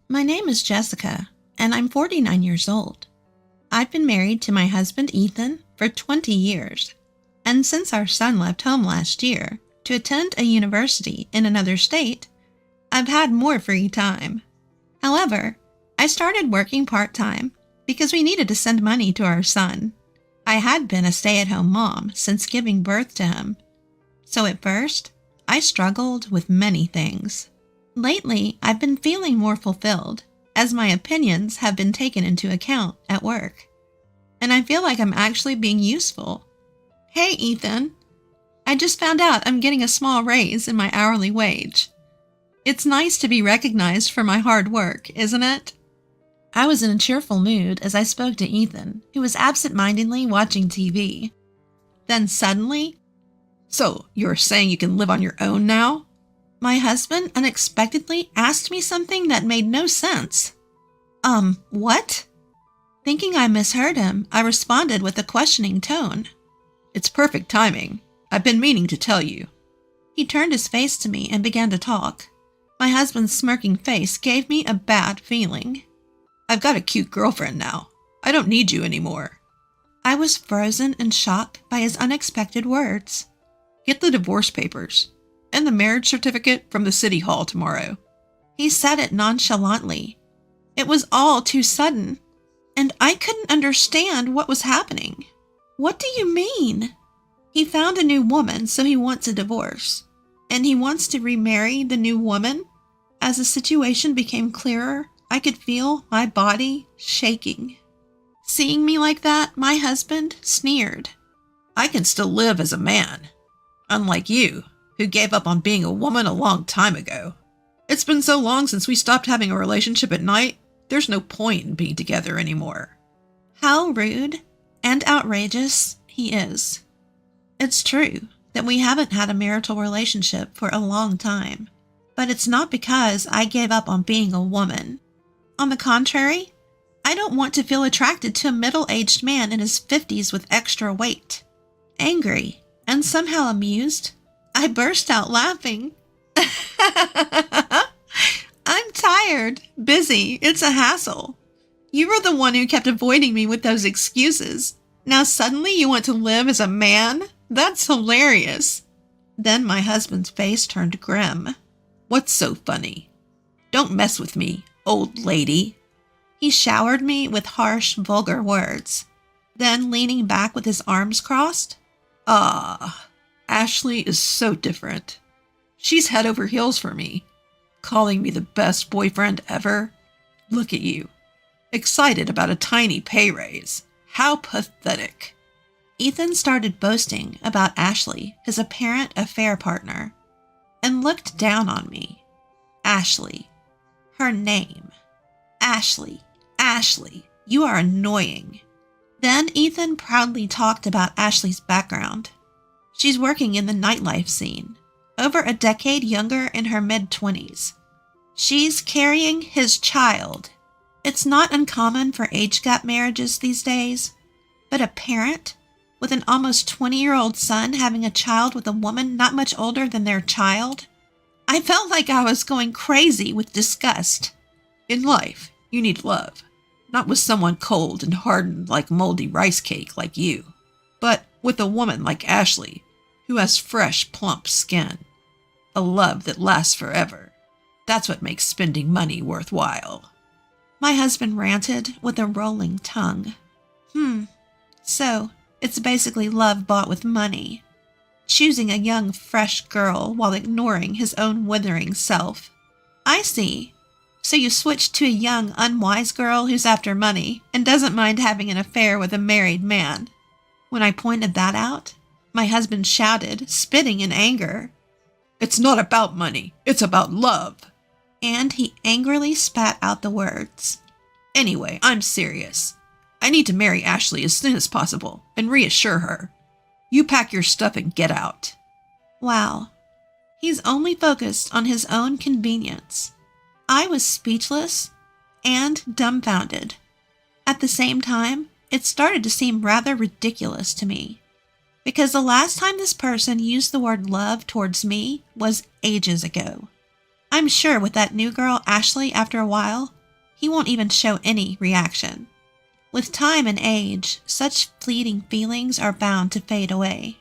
My name is Jessica, and I'm 49 years old. I've been married to my husband Ethan for 20 years, and since our son left home last year to attend a university in another state, I've had more free time. However, I started working part-time because we needed to send money to our son. I had been a stay-at-home mom since giving birth to him, so at first, I struggled with many things. Lately, I've been feeling more fulfilled, as my opinions have been taken into account at work. And I feel like I'm actually being useful. Hey, Ethan. I just found out I'm getting a small raise in my hourly wage. It's nice to be recognized for my hard work, isn't it? I was in a cheerful mood as I spoke to Ethan, who was absent-mindedly watching TV. Then suddenly, "So, you're saying you can live on your own now?" My husband unexpectedly asked me something that made no sense. What? Thinking I misheard him, I responded with a questioning tone. "It's perfect timing. I've been meaning to tell you." He turned his face to me and began to talk. My husband's smirking face gave me a bad feeling. "I've got a cute girlfriend now. I don't need you anymore." I was frozen in shock by his unexpected words. "Get the divorce papers and the marriage certificate from the city hall tomorrow." He said it nonchalantly. It was all too sudden, and I couldn't understand what was happening. What do you mean? He found a new woman, so he wants a divorce. And he wants to remarry the new woman? As the situation became clearer, I could feel my body shaking. Seeing me like that, my husband sneered. "I can still live as a man. Unlike you, who gave up on being a woman a long time ago. It's been so long since we stopped having a relationship at night, there's no point in being together anymore." How rude and outrageous he is. It's true that we haven't had a marital relationship for a long time, but it's not because I gave up on being a woman. On the contrary, I don't want to feel attracted to a middle-aged man in his 50s with extra weight. Angry and somehow amused, I burst out laughing. I'm tired, busy, it's a hassle. You were the one who kept avoiding me with those excuses. Now suddenly you want to live as a man? That's hilarious. Then my husband's face turned grim. "What's so funny? Don't mess with me, old lady." He showered me with harsh, vulgar words. Then, leaning back with his arms crossed, Ashley is so different. She's head over heels for me, calling me the best boyfriend ever. Look at you, excited about a tiny pay raise. How pathetic." Ethan started boasting about Ashley, his apparent affair partner, and looked down on me. Ashley. Her name. Ashley. Ashley. You are annoying. Then Ethan proudly talked about Ashley's background. She's working in the nightlife scene, over a decade younger in her mid-20s. She's carrying his child. It's not uncommon for age gap marriages these days, but a parent with an almost 20-year-old son having a child with a woman not much older than their child? I felt like I was going crazy with disgust. In life, you need love, not with someone cold and hardened like moldy rice cake like you, but with a woman like Ashley, who has fresh, plump skin. A love that lasts forever. That's what makes spending money worthwhile. My husband ranted with a rolling tongue. So, it's basically love bought with money. Choosing a young, fresh girl while ignoring his own withering self. I see. So you switched to a young, unwise girl who's after money and doesn't mind having an affair with a married man. When I pointed that out, my husband shouted, spitting in anger. "It's not about money. It's about love." And he angrily spat out the words. "Anyway, I'm serious. I need to marry Ashley as soon as possible and reassure her. You pack your stuff and get out." Wow. He's only focused on his own convenience. I was speechless and dumbfounded. At the same time, it started to seem rather ridiculous to me. Because the last time this person used the word love towards me was ages ago. I'm sure with that new girl, Ashley, after a while, he won't even show any reaction. With time and age, such fleeting feelings are bound to fade away.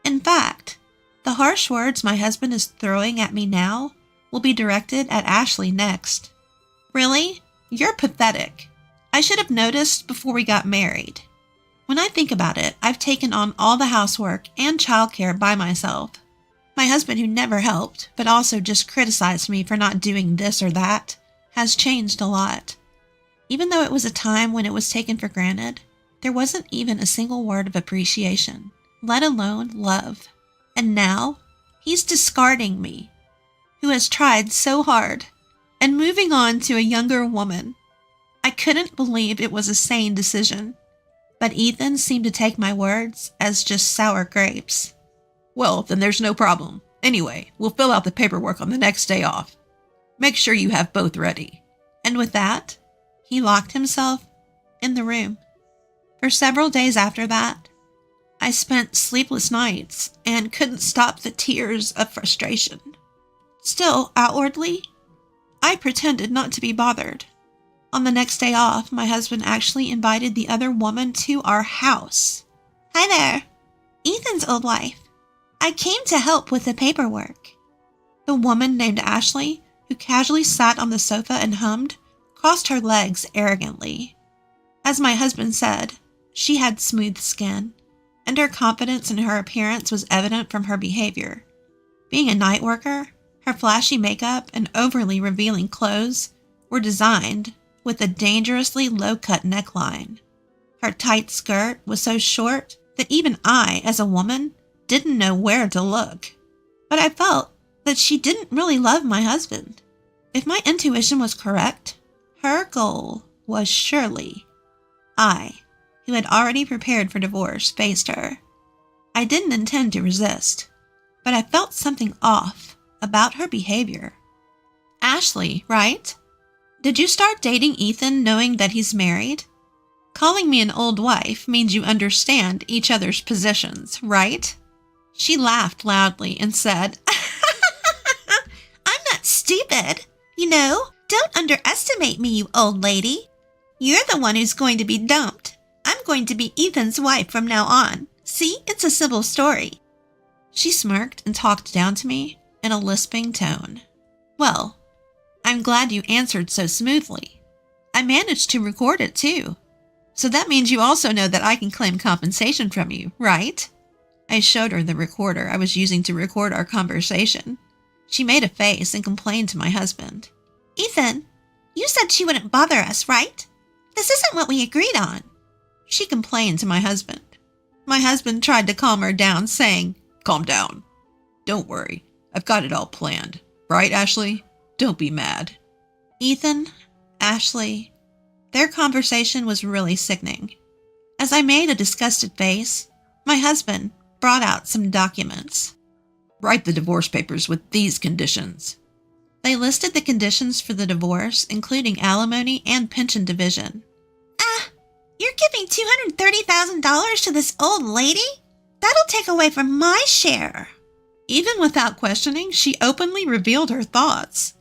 In fact, the harsh words my husband is throwing at me now will be directed at Ashley next. Really? You're pathetic. I should have noticed before we got married. When I think about it, I've taken on all the housework and childcare by myself. My husband, who never helped, but also just criticized me for not doing this or that, has changed a lot. Even though it was a time when it was taken for granted, there wasn't even a single word of appreciation, let alone love. And now, he's discarding me, who has tried so hard, and moving on to a younger woman. I couldn't believe it was a sane decision, but Ethan seemed to take my words as just sour grapes. Well, then there's no problem. Anyway, we'll fill out the paperwork on the next day off. Make sure you have both ready. And with that, he locked himself in the room. For several days after that, I spent sleepless nights and couldn't stop the tears of frustration. Still, outwardly, I pretended not to be bothered. On the next day off, my husband actually invited the other woman to our house. Hi there, Ethan's old wife. I came to help with the paperwork. The woman named Ashley, who casually sat on the sofa and hummed, crossed her legs arrogantly. As my husband said, she had smooth skin, and her confidence in her appearance was evident from her behavior. Being a night worker, her flashy makeup and overly revealing clothes were designed with a dangerously low-cut neckline. Her tight skirt was so short that even I, as a woman, didn't know where to look. But I felt that she didn't really love my husband. If my intuition was correct, her goal was surely I, who had already prepared for divorce, faced her. I didn't intend to resist, but I felt something off about her behavior. Ashley, right? Did you start dating Ethan knowing that he's married? Calling me an old wife means you understand each other's positions, right? She laughed loudly and said, I'm not stupid. You know, don't underestimate me, you old lady. You're the one who's going to be dumped. I'm going to be Ethan's wife from now on. See, it's a civil story. She smirked and talked down to me in a lisping tone. Well, I'm glad you answered so smoothly. I managed to record it too. So that means you also know that I can claim compensation from you, right? I showed her the recorder I was using to record our conversation. She made a face and complained to my husband. Ethan, you said she wouldn't bother us, right? This isn't what we agreed on. She complained to my husband. My husband tried to calm her down, saying, Calm down. Don't worry. I've got it all planned. Right, Ashley? Don't be mad. Ethan, Ashley, their conversation was really sickening. As I made a disgusted face, my husband brought out some documents. Write the divorce papers with these conditions. They listed the conditions for the divorce, including alimony and pension division. You're giving $230,000 to this old lady? That'll take away from my share. Even without questioning, she openly revealed her thoughts.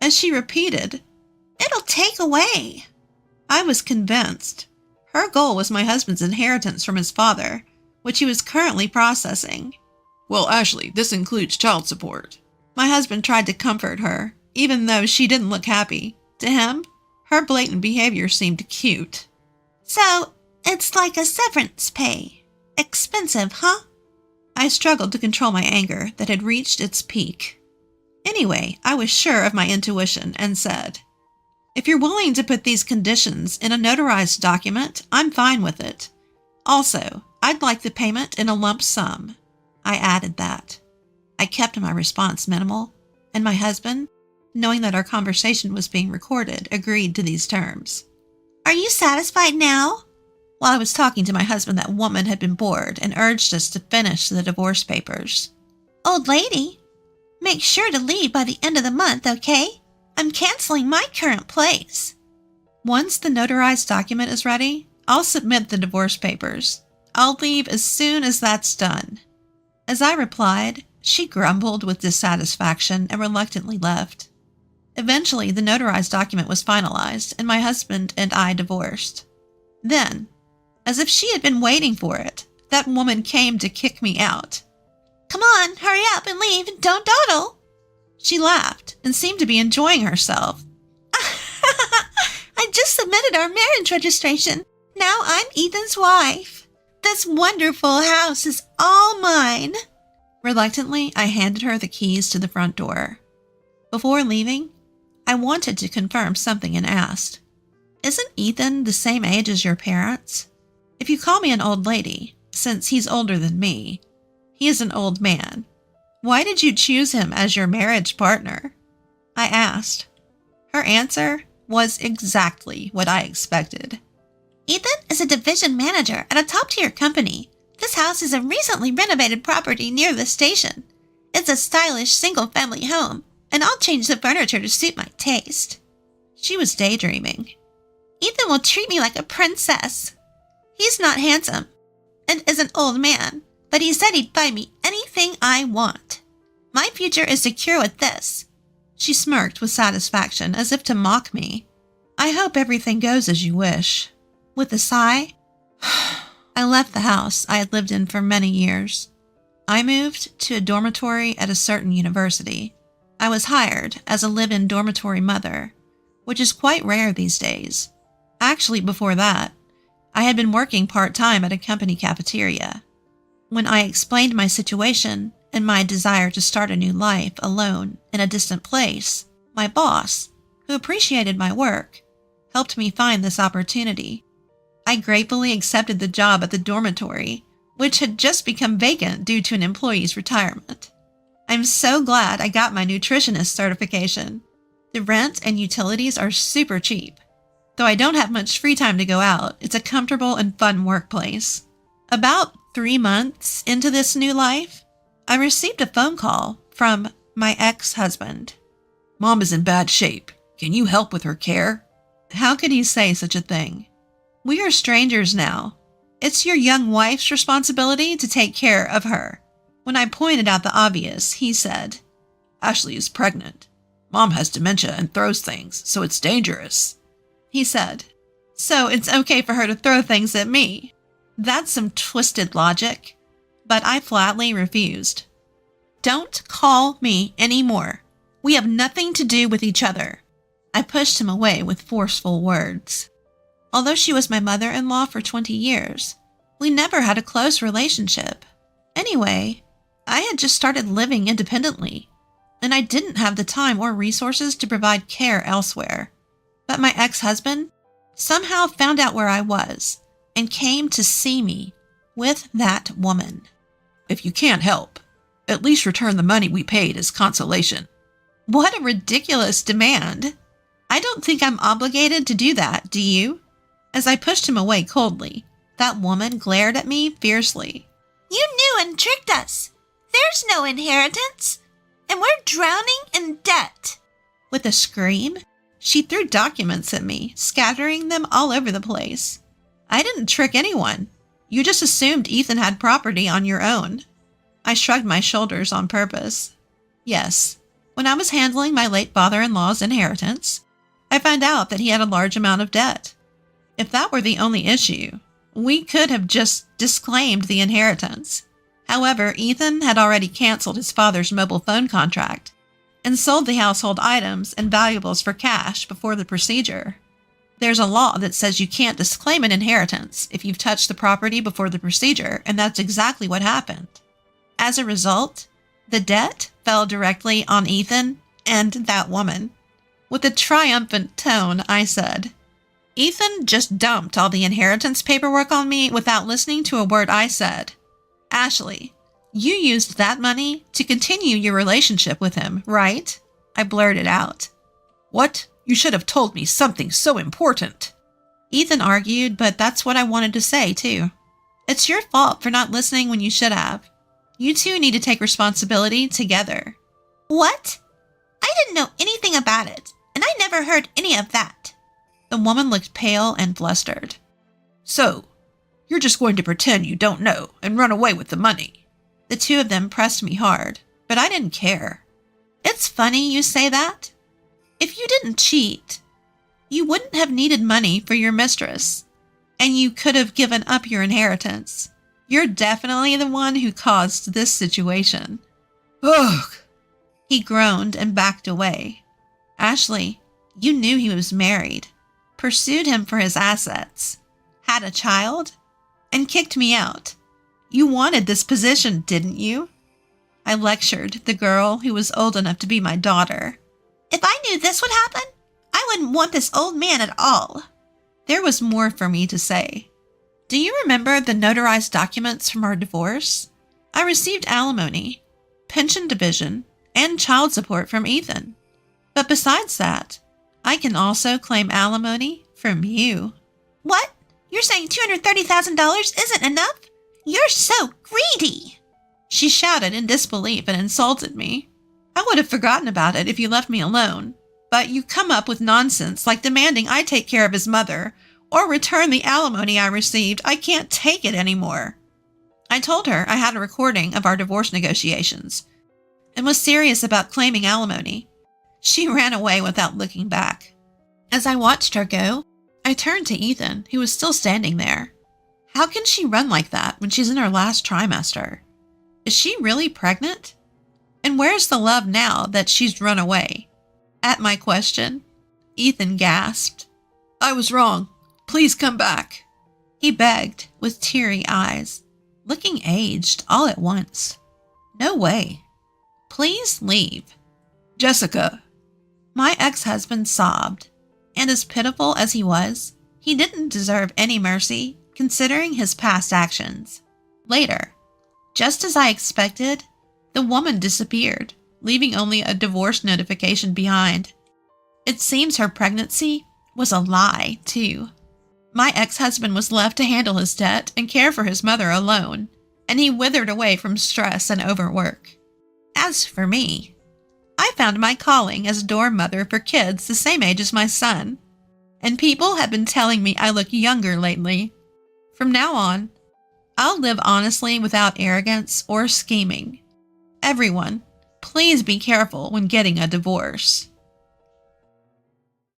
As she repeated, It'll take away. I was convinced. Her goal was my husband's inheritance from his father, which he was currently processing. Well, Ashley, this includes child support. My husband tried to comfort her, even though she didn't look happy. To him, her blatant behavior seemed cute. So, it's like a severance pay. Expensive, huh? I struggled to control my anger that had reached its peak. Anyway, I was sure of my intuition and said, If you're willing to put these conditions in a notarized document, I'm fine with it. Also, I'd like the payment in a lump sum. I added that. I kept my response minimal, and my husband, knowing that our conversation was being recorded, agreed to these terms. Are you satisfied now? While I was talking to my husband, that woman had been bored and urged us to finish the divorce papers. Old lady, make sure to leave by the end of the month, okay? I'm canceling my current place. Once the notarized document is ready, I'll submit the divorce papers. I'll leave as soon as that's done. As I replied, she grumbled with dissatisfaction and reluctantly left. Eventually, the notarized document was finalized, and my husband and I divorced. Then, as if she had been waiting for it, that woman came to kick me out. "Come on, hurry up and leave, don't dawdle." She laughed and seemed to be enjoying herself. "I just submitted our marriage registration. Now I'm Ethan's wife. This wonderful house is all mine." Reluctantly, I handed her the keys to the front door. Before leaving, I wanted to confirm something and asked, "Isn't Ethan the same age as your parents? If you call me an old lady, since he's older than me, he is an old man. Why did you choose him as your marriage partner?" I asked. Her answer was exactly what I expected. "Ethan is a division manager at a top-tier company. This house is a recently renovated property near the station. It's a stylish single-family home, and I'll change the furniture to suit my taste." She was daydreaming. "Ethan will treat me like a princess. He's not handsome and is an old man, but he said he'd buy me anything I want. My future is secure with this." She smirked with satisfaction, as if to mock me. "I hope everything goes as you wish." With a sigh, I left the house I had lived in for many years. I moved to a dormitory at a certain university. I was hired as a live-in dormitory mother, which is quite rare these days. Actually, before that, I had been working part-time at a company cafeteria. When I explained my situation and my desire to start a new life alone in a distant place, my boss, who appreciated my work, helped me find this opportunity. I gratefully accepted the job at the dormitory, which had just become vacant due to an employee's retirement. I'm so glad I got my nutritionist certification. The rent and utilities are super cheap. Though I don't have much free time to go out, it's a comfortable and fun workplace. About 3 months into this new life, I received a phone call from my ex-husband. "Mom is in bad shape. Can you help with her care?" How could he say such a thing? "We are strangers now. It's your young wife's responsibility to take care of her." When I pointed out the obvious, he said, "Ashley is pregnant. Mom has dementia and throws things, so it's dangerous." He said, "So it's okay for her to throw things at me." That's some twisted logic, but I flatly refused. "Don't call me anymore. We have nothing to do with each other." I pushed him away with forceful words. Although she was my mother-in-law for 20 years, we never had a close relationship. Anyway, I had just started living independently, and I didn't have the time or resources to provide care elsewhere. But my ex-husband somehow found out where I was and came to see me with that woman. "If you can't help, at least return the money we paid as consolation." What a ridiculous demand. I don't think I'm obligated to do that, do you? As I pushed him away coldly, that woman glared at me fiercely. "You knew and tricked us. There's no inheritance, and we're drowning in debt." With a scream, she threw documents at me, scattering them all over the place. "I didn't trick anyone. You just assumed Ethan had property on your own." I shrugged my shoulders on purpose. Yes, when I was handling my late father-in-law's inheritance, I found out that he had a large amount of debt. If that were the only issue, we could have just disclaimed the inheritance. However, Ethan had already canceled his father's mobile phone contract and sold the household items and valuables for cash before the procedure. There's a law that says you can't disclaim an inheritance if you've touched the property before the procedure, and that's exactly what happened. As a result, the debt fell directly on Ethan and that woman. With a triumphant tone, I said, "Ethan just dumped all the inheritance paperwork on me without listening to a word I said. Ashley, you used that money to continue your relationship with him, right?" I blurted out. "What? You should have told me something so important." Ethan argued, but that's what I wanted to say, too. It's your fault for not listening when you should have. You two need to take responsibility together. "What? I didn't know anything about it, and I never heard any of that." The woman looked pale and flustered. "So, you're just going to pretend you don't know and run away with the money?" The two of them pressed me hard, but I didn't care. "It's funny you say that. If you didn't cheat, you wouldn't have needed money for your mistress, and you could have given up your inheritance. You're definitely the one who caused this situation." Ugh! He groaned and backed away. "Ashley, you knew he was married, pursued him for his assets, had a child, and kicked me out. You wanted this position, didn't you?" I lectured the girl who was old enough to be my daughter. "If I knew this would happen, I wouldn't want this old man at all." There was more for me to say. "Do you remember the notarized documents from our divorce? I received alimony, pension division, and child support from Ethan. But besides that, I can also claim alimony from you." "What? You're saying $230,000 isn't enough? You're so greedy!" She shouted in disbelief and insulted me. "I would have forgotten about it if you left me alone, but you come up with nonsense like demanding I take care of his mother or return the alimony I received. I can't take it anymore." I told her I had a recording of our divorce negotiations and was serious about claiming alimony. She ran away without looking back. As I watched her go, I turned to Ethan, who was still standing there. How can she run like that when she's in her last trimester? Is she really pregnant? And where's the love now that she's run away? At my question, Ethan gasped. "I was wrong. Please come back." He begged with teary eyes, looking aged all at once. "No way. Please leave." "Jessica." My ex-husband sobbed, and as pitiful as he was, he didn't deserve any mercy considering his past actions. Later, just as I expected, the woman disappeared, leaving only a divorce notification behind. It seems her pregnancy was a lie, too. My ex-husband was left to handle his debt and care for his mother alone, and he withered away from stress and overwork. As for me, I found my calling as dorm mother for kids the same age as my son, and people have been telling me I look younger lately. From now on, I'll live honestly without arrogance or scheming. Everyone, please be careful when getting a divorce.